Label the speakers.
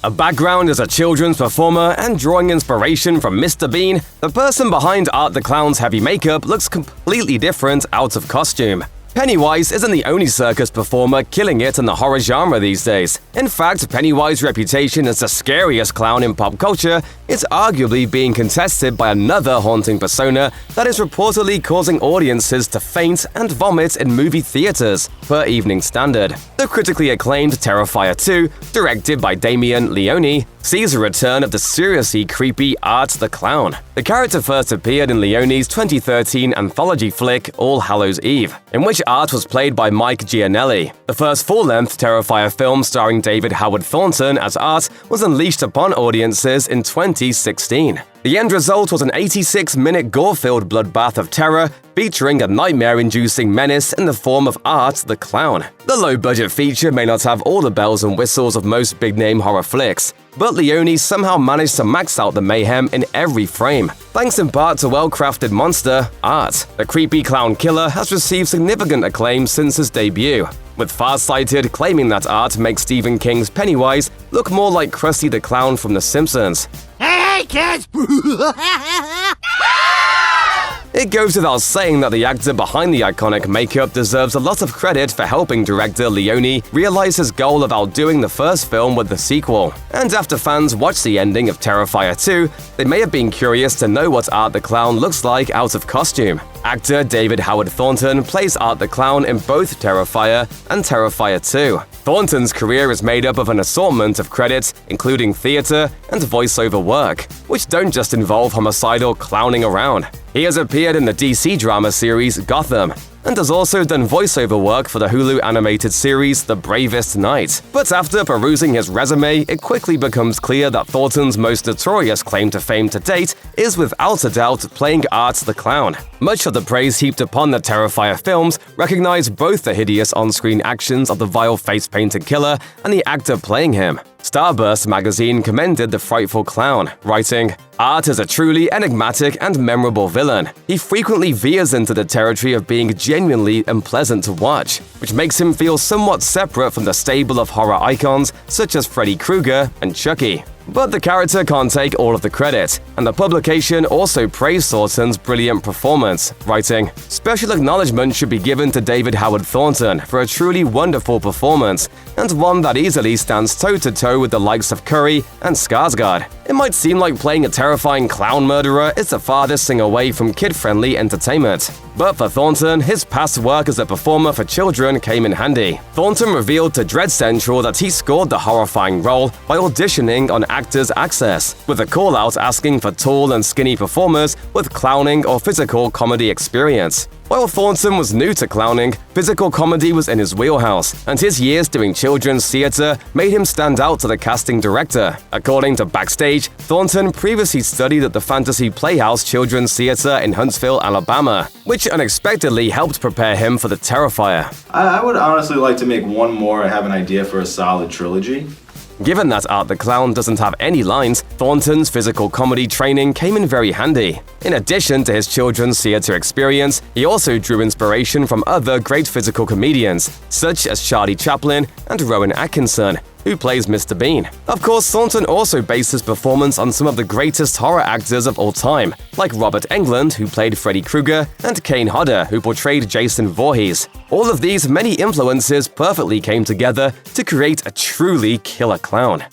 Speaker 1: A background as a children's performer and drawing inspiration from Mr. Bean, the person behind Art the Clown's heavy makeup looks completely different out of costume. Pennywise isn't the only circus performer killing it in the horror genre these days. In fact, Pennywise's reputation as the scariest clown in pop culture is arguably being contested by another haunting persona that is reportedly causing audiences to faint and vomit in movie theaters, per Evening Standard. The critically acclaimed Terrifier 2, directed by Damien Leone, sees a return of the seriously creepy Art the Clown. The character first appeared in Leone's 2013 anthology flick All Hallows' Eve, in which Art was played by Mike Gianelli. The first full-length Terrifier film starring David Howard Thornton as Art was unleashed upon audiences in 2016. The end result was an 86-minute gore-filled bloodbath of terror featuring a nightmare-inducing menace in the form of Art the Clown. The low-budget feature may not have all the bells and whistles of most big-name horror flicks, but Leone somehow managed to max out the mayhem in every frame, thanks in part to well-crafted monster, Art. The creepy clown killer has received significant acclaim since his debut, with Farsighted claiming that Art makes Stephen King's Pennywise look more like Krusty the Clown from The Simpsons.
Speaker 2: Hey, kids!
Speaker 1: It goes without saying that the actor behind the iconic makeup deserves a lot of credit for helping director Leone realize his goal of outdoing the first film with the sequel. And after fans watched the ending of Terrifier 2, they may have been curious to know what Art the Clown looks like out of costume. Actor David Howard Thornton plays Art the Clown in both Terrifier and Terrifier 2. Thornton's career is made up of an assortment of credits, including theater and voiceover work, which don't just involve homicidal clowning around. He has appeared in the DC drama series Gotham, and has also done voiceover work for the Hulu animated series The Bravest Knight. But after perusing his resume, it quickly becomes clear that Thornton's most notorious claim to fame to date is without a doubt playing Art the Clown. Much of the praise heaped upon the Terrifier films recognize both the hideous on-screen actions of the vile face-painted killer and the actor playing him. Starburst magazine commended the frightful clown, writing, "Art is a truly enigmatic and memorable villain. He frequently veers into the territory of being genuinely unpleasant to watch, which makes him feel somewhat separate from the stable of horror icons such as Freddy Krueger and Chucky." But the character can't take all of the credit, and the publication also praised Thornton's brilliant performance, writing, "Special acknowledgement should be given to David Howard Thornton for a truly wonderful performance, and one that easily stands toe-to-toe with the likes of Curry and Skarsgård. It might seem like playing a terrifying clown murderer is the farthest thing away from kid-friendly entertainment. But for Thornton, his past work as a performer for children came in handy. Thornton revealed to Dread Central that he scored the horrifying role by auditioning on Actors Access, with a call-out asking for tall and skinny performers with clowning or physical comedy experience. While Thornton was new to clowning, physical comedy was in his wheelhouse, and his years doing children's theater made him stand out to the casting director. According to Backstage, Thornton previously studied at the Fantasy Playhouse Children's Theater in Huntsville, Alabama, which unexpectedly helped prepare him for the Terrifier.
Speaker 3: I would honestly like to make one more and have an idea for a solid trilogy.
Speaker 1: Given that Art the Clown doesn't have any lines, Thornton's physical comedy training came in very handy. In addition to his children's theater experience, he also drew inspiration from other great physical comedians, such as Charlie Chaplin and Rowan Atkinson, who plays Mr. Bean. Of course, Thornton also based his performance on some of the greatest horror actors of all time, like Robert Englund, who played Freddy Krueger, and Kane Hodder, who portrayed Jason Voorhees. All of these many influences perfectly came together to create a truly killer clown.